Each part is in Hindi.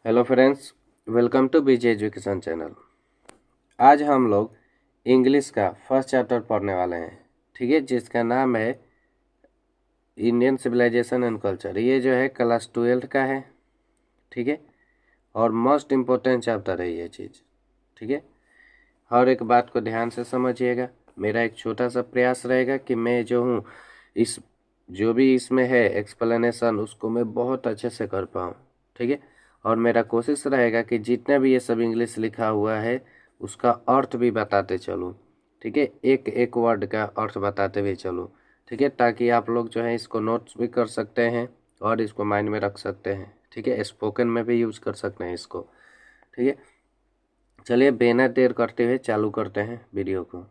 Hello friends, welcome to BJ education channel. आज हम लोग इंग्लिश का फर्स्ट चैप्टर पढ़ने वाले हैं, ठीक है, जिसका नाम है इंडियन सिविलाइजेशन एंड कल्चर। ये जो है क्लास 12 का है, ठीक है, और मोस्ट इम्पोर्टेंट चैप्टर है ये चीज़, ठीक है। हर एक बात को ध्यान से समझिएगा। मेरा एक छोटा सा प्रयास रहेगा कि मैं जो हूँ इस जो भी इसमें है एक्सप्लेनेशन उसको मैं बहुत अच्छे से कर पाऊँ, ठीक है। और मेरा कोशिश रहेगा कि जितने भी ये सब इंग्लिश लिखा हुआ है उसका अर्थ भी बताते चलूँ, ठीक है, एक एक वर्ड का अर्थ बताते भी चलूँ, ठीक है, ताकि आप लोग जो है इसको नोट्स भी कर सकते हैं और इसको माइंड में रख सकते हैं, ठीक है। स्पोकन में भी यूज कर सकते हैं इसको, ठीक है। चलिए बिना देर करते हुए चालू करते हैं वीडियो को।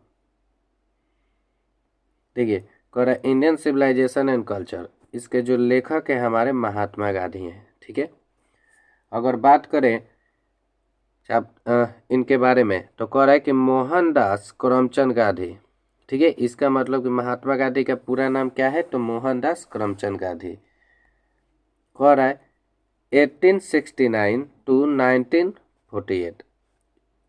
देखिए, कह रहा है इंडियन सिविलाइजेशन एंड कल्चर। इसके जो लेखक है हमारे महात्मा गांधी हैं, ठीक है। अगर बात करें इनके बारे में तो कह रहा है कि मोहनदास करमचंद गांधी, ठीक है। इसका मतलब कि महात्मा गांधी का पूरा नाम क्या है, तो मोहनदास करमचंद गांधी। कह रहा है 1869 टू 1948।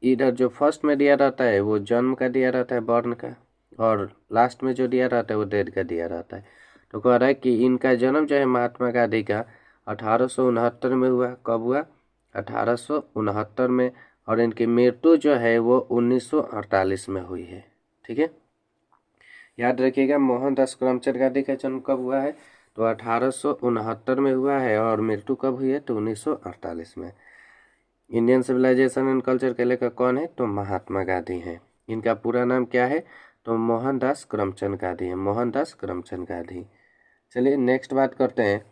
इधर जो फर्स्ट में दिया रहता है वो जन्म का दिया रहता है, बर्न का, और लास्ट में जो दिया रहता है वो डेथ का दिया रहता है। तो कह रहा है कि इनका जन्म जो है महात्मा गांधी का 1869 में हुआ। कब हुआ, 1869 में। और इनकी मृत्यु जो है वो 1948 में हुई है, ठीक है। याद रखिएगा, मोहनदास करमचंद गांधी का जन्म कब हुआ है, तो 1869 में हुआ है, और मृत्यु कब हुई है, तो 1948 में। इंडियन सिविलाइजेशन एंड कल्चर के लेखक कौन है, तो महात्मा गांधी हैं। इनका पूरा नाम क्या है, तो मोहनदास करमचंद गांधी है, मोहनदास करमचंद गांधी। चलिए नेक्स्ट बात करते हैं।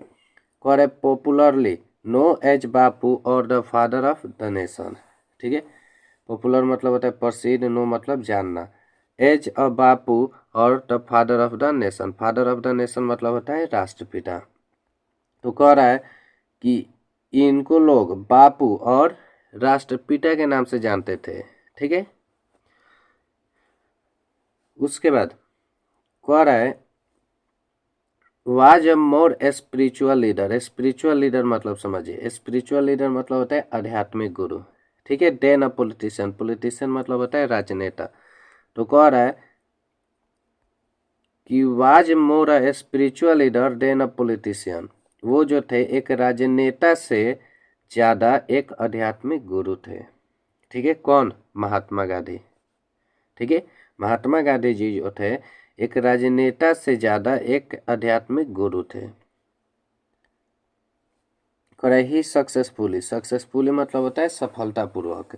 कह रहे पॉपुलरली नो एज बापू और the father of the nation, ठीक है। पॉपुलर मतलब होता है प्रसिद्ध, नो मतलब जानना, एज अ बापू और the father of the nation. Father of the nation मतलब होता है राष्ट्रपिता। तो कह रहा है कि इनको लोग बापू और राष्ट्रपिता के नाम से जानते थे, ठीक है। उसके बाद कह रहा है was a more spiritual leader. Spiritual leader मतलब समझिए, स्पिरिचुअल लीडर मतलब होता है आध्यात्मिक गुरु, ठीक है। देन अ पॉलिटिशियन, पॉलिटिशियन मतलब होता है राजनेता। तो कह रहा है कि was more a spiritual leader than a politician. वो जो थे एक राजनेता से ज्यादा एक आध्यात्मिक गुरु थे, ठीक है। कौन, महात्मा गांधी, ठीक है। महात्मा गांधी जी जो थे एक राजनेता से ज्यादा एक आध्यात्मिक गुरु थे। ही सक्सेसफुली, सक्सेसफुली मतलब होता है सफलतापूर्वक,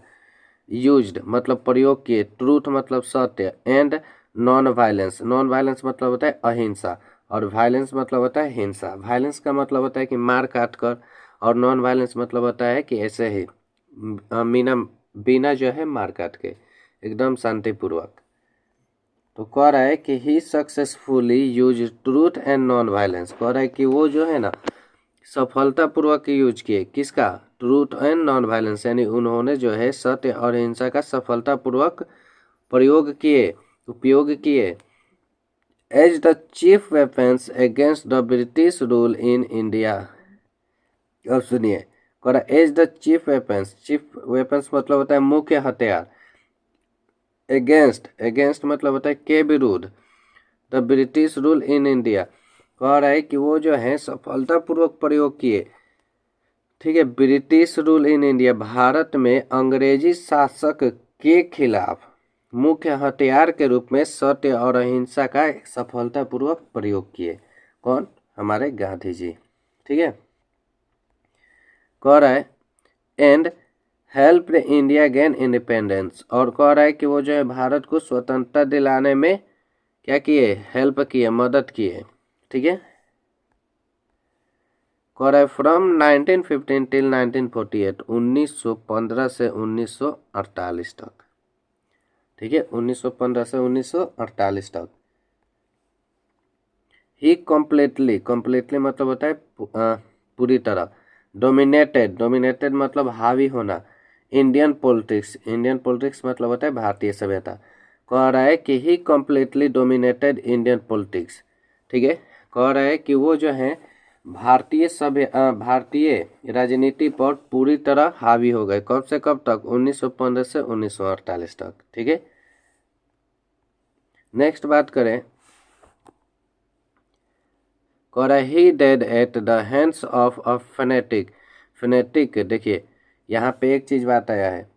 यूज्ड मतलब प्रयोग किए, ट्रूथ मतलब सत्य, and non violence, non violence मतलब होता है अहिंसा, और वायलेंस मतलब होता है हिंसा। वायलेंस का मतलब होता है कि मार काट कर, और नॉन वायलेंस मतलब होता है कि ऐसे ही बिना बिना जो है मार काट के, एकदम शांतिपूर्वक। तो कह रहा है कि he successfully use truth and non violence. कह रहा है कि वो जो है ना सफलतापूर्वक यूज किए, किसका, ट्रूथ एंड नॉन वायलेंस, यानी उन्होंने जो है सत्य और हिंसा का सफलतापूर्वक प्रयोग किए, उपयोग किए, as the chief weapons against the British rule in India. अब सुनिए, कह रहा as the chief weapons, chief weapons मतलब होता है मुख्य हथियार, अगेंस्ट, अगेंस्ट मतलब होता है के विरुद्ध, the British rule in India. कह रहा है कि वो जो है सफलतापूर्वक प्रयोग किए, ठीक है, British rule in India, Bharat में अंग्रेजी शासक के खिलाफ मुख्य हथियार के रूप में सत्य और अहिंसा का सफलतापूर्वक प्रयोग किए। कौन, हमारे गांधी जी, ठीक है। कह रहा है and help India gain independence, और कह रहा है कि वो जो है भारत को स्वतंत्रता दिलाने में क्या किए, हेल्प किए, मदद किए, ठीक है। कह रहा है फ्रॉम 1915 टिल 1948, 1915 से 1948 तक, ठीक है, 1915 से 1948 तक। ही कम्प्लीटली, कम्प्लीटली मतलब होता है पूरी तरह, डोमिनेटेड, डोमिनेटेड मतलब हावी होना, इंडियन पॉलिटिक्स, इंडियन पॉलिटिक्स मतलब होता है भारतीय सभ्यता। कह रहा है कि ही कम्प्लीटली डोमिनेटेड इंडियन पॉलिटिक्स, ठीक है। कह रहा है कि वो जो है भारतीय राजनीति पर पूरी तरह हावी हो गए। कब से कब तक? 1915 से 1948 तक। ठीक है, नेक्स्ट बात करें, he dead at the hands of a fanatic. Fanatic, देखिए यहाँ पे एक चीज बात आया है,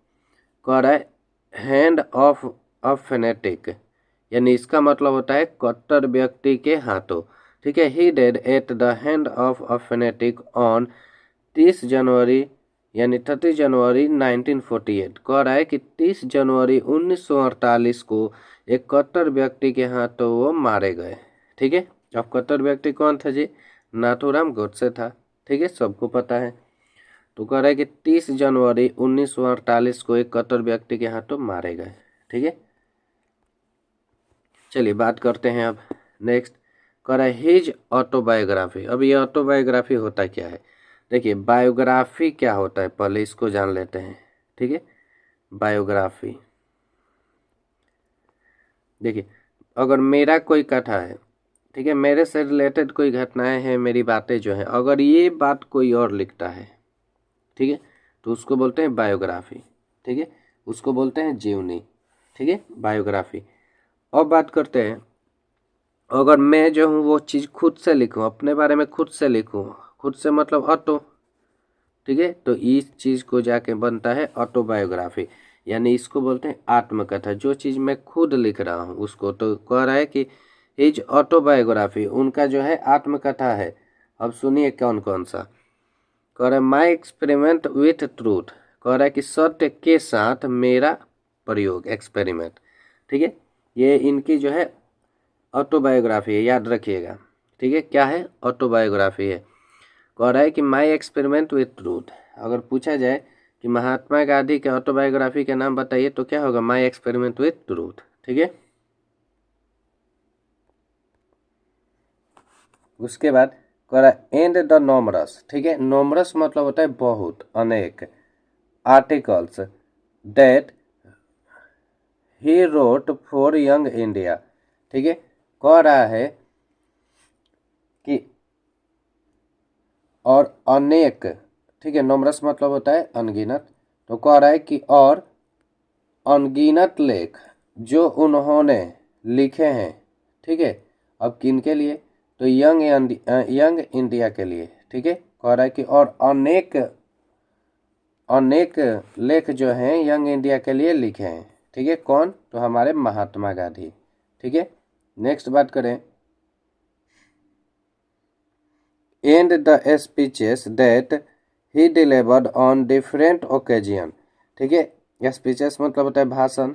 हैंड ऑफ अ फनेटिक, यानी इसका मतलब होता है कट्टर व्यक्ति के हाथों। ठीक है, he dead at the hand of a fanatic on 30 January यानी 30 जनवरी 1948। कह रहा है कि 30 जनवरी 1948 को एक कट्टर व्यक्ति के हाथों वो मारे गए। ठीक है, अब कट्टर व्यक्ति कौन था जी? नाथूराम गोडसे था। ठीक है, सबको पता है। तो कह रहा है कि 30 जनवरी 1948 को एक कट्टर व्यक्ति के हाथों मारे गए। ठीक है, चलिए बात करते हैं अब नेक्स्ट। कह रहा है हिज ऑटोबायोग्राफी। अब ये ऑटोबायोग्राफी होता क्या है? देखिए बायोग्राफी क्या होता है पहले इसको जान लेते हैं। ठीक है, बायोग्राफी, देखिए अगर मेरा कोई कथा है, ठीक है, मेरे से रिलेटेड कोई घटनाएं हैं, मेरी बातें जो हैं, अगर ये बात कोई और लिखता है, ठीक है, तो उसको बोलते हैं बायोग्राफी। ठीक है, उसको बोलते हैं जीवनी। ठीक है, बायोग्राफी। अब बात करते हैं, अगर मैं जो हूँ वो चीज़ खुद से लिखूँ, अपने बारे में खुद से लिखूँ, खुद से मतलब ऑटो, ठीक है, तो इस चीज़ को जाके बनता है ऑटोबायोग्राफी, यानी इसको बोलते हैं आत्मकथा। जो चीज़ मैं खुद लिख रहा हूँ उसको, तो कह रहा है कि हिज ऑटोबायोग्राफी, उनका जो है आत्मकथा है। अब सुनिए कौन कौन सा। कह रहा है माई एक्सपेरिमेंट विथ ट्रूथ, कह रहा है कि सत्य के साथ मेरा प्रयोग, एक्सपेरिमेंट। ठीक है, ये इनकी जो है ऑटोबायोग्राफी है, याद रखिएगा। ठीक है, क्या है? ऑटोबायोग्राफी है। कह रहा है कि माई एक्सपेरिमेंट विथ ट्रूथ। अगर पूछा जाए कि महात्मा गांधी के ऑटोबायोग्राफी के नाम बताइए तो क्या होगा? My experiment with truth. ठीक है, उसके बाद कह रहा है एंड द नॉमरस। ठीक है, नॉमरस मतलब होता है बहुत, अनेक, articles that he wrote for young India. ठीक है, कह रहा है कि और अनेक, ठीक है, नॉमरस मतलब होता है अनगिनत, तो कह रहा है कि और अनगिनत लेख जो उन्होंने लिखे हैं। ठीक है, अब किन के लिए? तो यंग इंडिया के लिए। ठीक है, कह रहा है कि और अनेक अनेक लेख जो हैं यंग इंडिया के लिए लिखे हैं। ठीक है, कौन? तो हमारे महात्मा गांधी। ठीक है, नेक्स्ट बात करें, and the speeches that he delivered on different occasion. ठीक है, स्पीचेस मतलब होता है भाषण,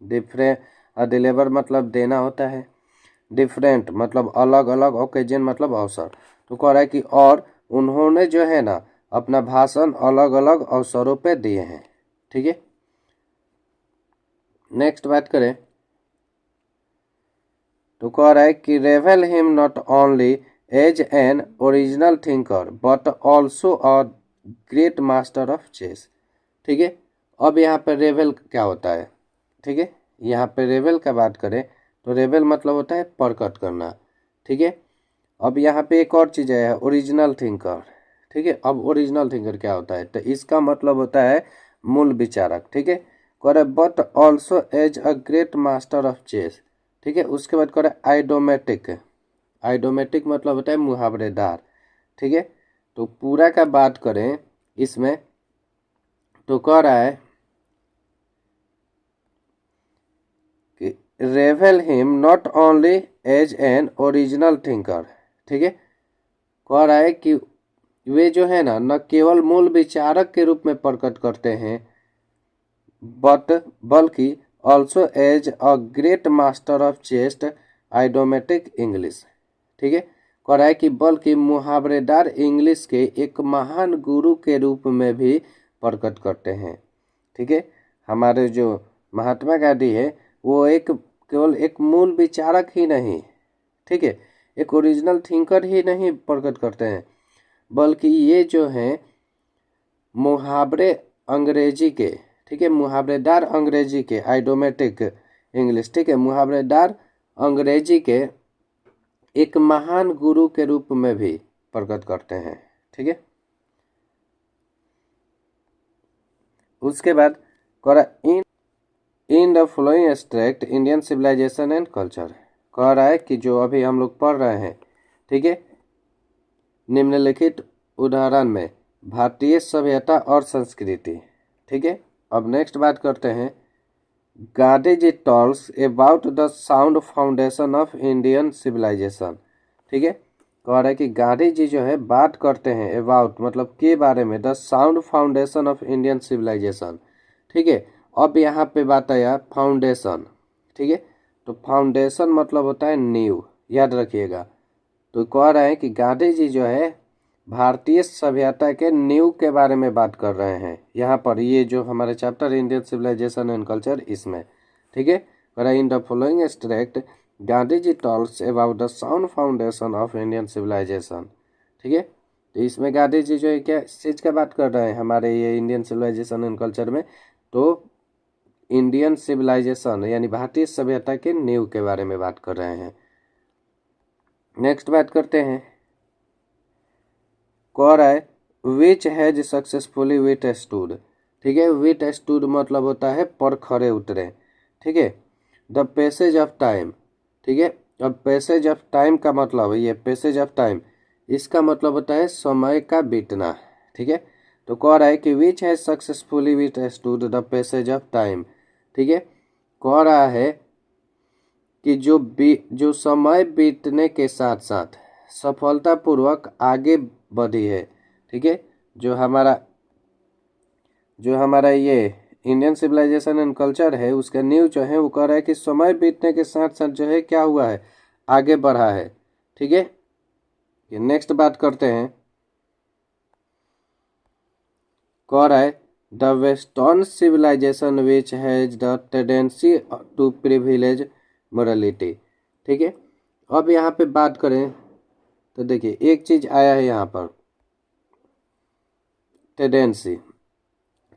डिलीवर मतलब देना होता है, डिफरेंट मतलब अलग अलग, ओकेजन मतलब अवसर। तो कह रहा है कि और उन्होंने जो है ना अपना भाषण अलग अलग अवसरों पे दिए हैं। ठीक है, नेक्स्ट बात करें, तो कह रहा है कि reveal him not only as an original thinker but also a great master of chess. ठीक है, अब यहाँ पे रेवेल क्या होता है? ठीक है, यहाँ पे रेवेल का बात करें तो रेवेल मतलब होता है प्रकट करना। ठीक है, अब यहाँ पे एक और चीज़ है, ओरिजिनल थिंकर। ठीक है, अब ओरिजिनल थिंकर क्या होता है? तो इसका मतलब होता है मूल विचारक। ठीक है, करे but also as a great master of chess. ठीक है, उसके बाद करे आइडोमेटिक। आइडोमेटिक मतलब होता है मुहावरेदार। ठीक है, तो पूरा का बात करें इसमें तो कह रहा है कि reveal him not only as an original thinker. ठीक है, कह रहा है कि वे जो है ना न केवल मूल विचारक के रूप में प्रकट करते हैं बल्कि also as a great master of chaste idiomatic English. ठीक है, कह रहा है कि बल्कि मुहावरेदार इंग्लिश के एक महान गुरु के रूप में भी प्रकट करते हैं। ठीक है, हमारे जो महात्मा गांधी है वो एक केवल एक मूल विचारक ही नहीं, ठीक है, एक ओरिजिनल थिंकर ही नहीं प्रकट करते हैं, बल्कि ये जो हैं मुहावरे अंग्रेजी के, ठीक है, मुहावरेदार अंग्रेजी के, आइडोमेटिक इंग्लिश, ठीक है, मुहावरेदार अंग्रेजी के एक महान गुरु के रूप में भी प्रकट करते हैं। ठीक है, उसके बाद कह in the following extract Indian civilisation and culture, कह रहा है कि जो अभी हम लोग पढ़ रहे हैं, ठीक है, निम्नलिखित उदाहरण में भारतीय सभ्यता और संस्कृति। ठीक है, अब नेक्स्ट बात करते हैं, Gandhi ji talks about the sound foundation of Indian civilisation. ठीक है, कह रहा है कि गांधी जी जो है बात करते हैं अबाउट मतलब के बारे में, the sound foundation of Indian civilisation. ठीक है, अब यहाँ पे बात आया फाउंडेशन। ठीक है, तो फाउंडेशन मतलब होता है नींव, याद रखिएगा। तो कह रहे हैं कि गांधी जी जो है भारतीय सभ्यता के नींव के बारे में बात कर रहे हैं यहाँ पर, ये जो हमारे chapter Indian civilisation and culture इसमें। ठीक है, कह रहा है in the following extract Gandhi ji talks about the sound foundation of Indian civilisation. ठीक है, तो इसमें गांधी जी जो है क्या चीज़ का बात कर रहे हैं हमारे ये इंडियन सिविलाइजेशन एंड कल्चर में, तो इंडियन सिविलाइजेशन यानी भारतीय सभ्यता के नींव के बारे में बात कर रहे हैं। नेक्स्ट बात करते हैं, कह रहा है which has successfully with stood. ठीक है, विथ स्टूड मतलब होता है पर खरे उतरे। ठीक है, द पैसेज ऑफ टाइम। ठीक है, अब पैसेज ऑफ टाइम का मतलब ये पैसेज ऑफ टाइम, इसका मतलब होता है समय का बीतना। ठीक है, तो कह रहा है कि which has successfully with stood the passage of time. ठीक है, कह रहा है कि जो समय बीतने के साथ साथ सफलतापूर्वक आगे बढ़ी है। ठीक है, जो हमारा ये इंडियन सिविलाइजेशन एंड कल्चर है उसका न्यू जो है वो कह रहा है कि समय बीतने के साथ साथ जो है क्या हुआ है, आगे बढ़ा है। ठीक है, नेक्स्ट बात करते हैं, कह रहा है the western civilisation which has the tendency to privilege morality. ठीक है, अब यहाँ पे बात करें तो देखिए एक चीज आया है यहाँ पर टेंडेंसी।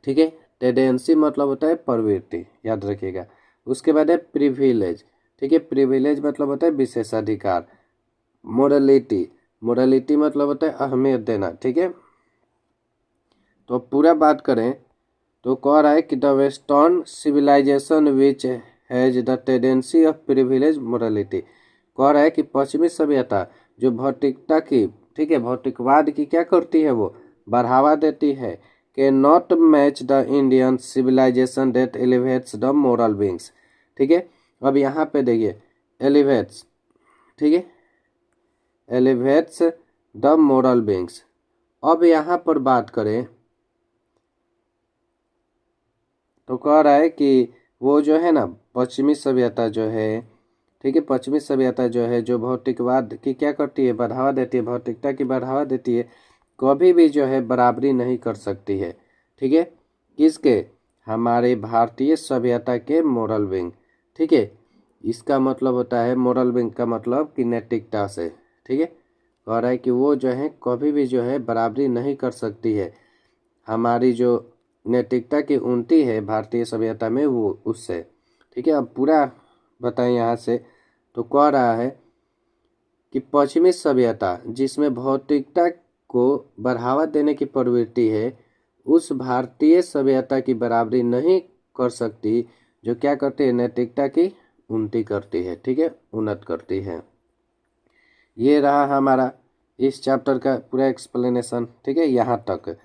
ठीक है, टेंडेंसी मतलब होता है प्रवृत्ति, याद रखिएगा। उसके बाद है प्रिविलेज। ठीक है, प्रिविलेज मतलब होता है विशेषाधिकार। मोरालिटी, मोरालिटी मतलब होता है अहमियत देना। ठीक है, तो पूरा बात करें तो कह रहा है कि the western civilisation which has the tendency of privilege morality. कह रहा है कि पश्चिमी सभ्यता जो भौतिकता की, ठीक है, भौतिकवाद की क्या करती है, वो बढ़ावा देती है, के not match the Indian civilisation that elevates the moral beings. ठीक है, अब यहाँ पे देखिए एलिवेट्स, ठीक है, एलिवेट्स द मोरल बींग्स। अब यहाँ पर बात करें तो कह रहा है कि वो जो है ना पश्चिमी सभ्यता जो है, ठीक है, पश्चिमी सभ्यता जो है जो भौतिकवाद की क्या करती है, बढ़ावा देती है, भौतिकता की बढ़ावा देती है, कभी भी जो है बराबरी नहीं कर सकती है। ठीक है, किसके, हमारे भारतीय सभ्यता के मोरल विंग। ठीक है, इसका मतलब होता है मोरल विंग का मतलब कि नैतिकता से। ठीक है, कह रहा है कि वो जो है कभी भी जो है बराबरी नहीं कर सकती है, हमारी जो नैतिकता की उन्नति है भारतीय सभ्यता में वो उससे। ठीक है, अब पूरा बताएं यहाँ से, तो कह रहा है कि पश्चिमी सभ्यता जिसमें भौतिकता को बढ़ावा देने की प्रवृत्ति है, उस भारतीय सभ्यता की बराबरी नहीं कर सकती जो क्या करती है, नैतिकता की उन्नति करती है। ठीक है, उन्नत करती है। ये रहा हमारा इस चैप्टर का पूरा एक्सप्लेनेशन। ठीक है, यहाँ तक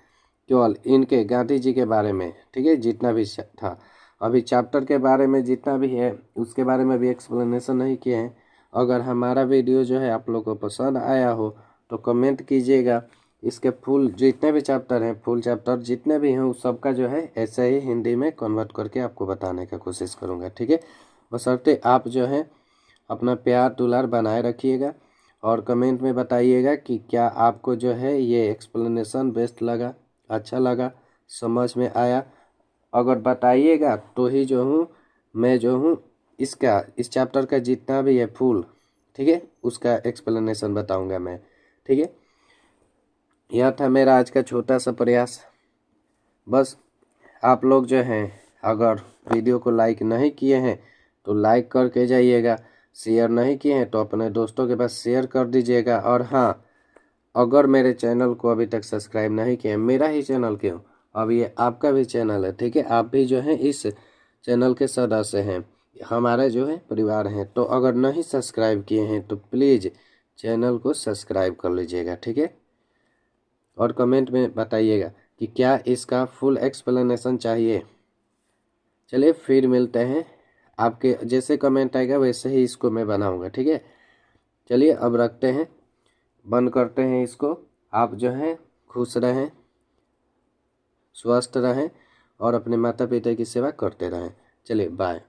केवल इनके गांधी जी के बारे में। ठीक है, जितना भी था अभी चैप्टर के बारे में जितना भी है उसके बारे में भी एक्सप्लेनेशन नहीं किए हैं। अगर हमारा वीडियो जो है आप लोग को पसंद आया हो तो कमेंट कीजिएगा। इसके फुल जितने भी चैप्टर हैं, फुल चैप्टर जितने भी हैं उस सबका जो है ऐसे ही हिंदी में कन्वर्ट करके आपको बताने का कोशिश करूँगा। ठीक है, बशर्ते आप जो है अपना प्यार दुलार बनाए रखिएगा और कमेंट में बताइएगा कि क्या आपको जो है ये एक्सप्लेनेशन बेस्ट लगा, अच्छा लगा, समझ में आया। अगर बताइएगा तो ही जो हूँ मैं जो हूँ इस चैप्टर का जितना भी है फुल, ठीक है, उसका एक्सप्लेनेशन बताऊंगा मैं। ठीक है, यह था मेरा आज का छोटा सा प्रयास। बस आप लोग जो हैं अगर वीडियो को लाइक नहीं किए हैं तो लाइक करके जाइएगा, शेयर नहीं किए हैं तो अपने दोस्तों के पास शेयर कर दीजिएगा। और हाँ, अगर मेरे चैनल को अभी तक सब्सक्राइब नहीं किया, मेरा ही चैनल क्यों, अब ये आपका भी चैनल है, ठीक है। आप भी जो है इस चैनल के सदस्य हैं, हमारा जो है परिवार है। तो अगर नहीं सब्सक्राइब किए हैं तो प्लीज़ चैनल को सब्सक्राइब कर लीजिएगा, ठीक है। और कमेंट में बताइएगा कि क्या इसका फुल एक्सप्लेनेशन चाहिए। चलिए फिर मिलते हैं, आपके जैसे कमेंट आएगा वैसे ही इसको मैं बनाऊंगा, ठीक है। चलिए अब रखते हैं, बंद करते हैं इसको। आप जो हैं खुश रहें, स्वस्थ रहें और अपने माता पिता की सेवा करते रहें। चलिए बाय।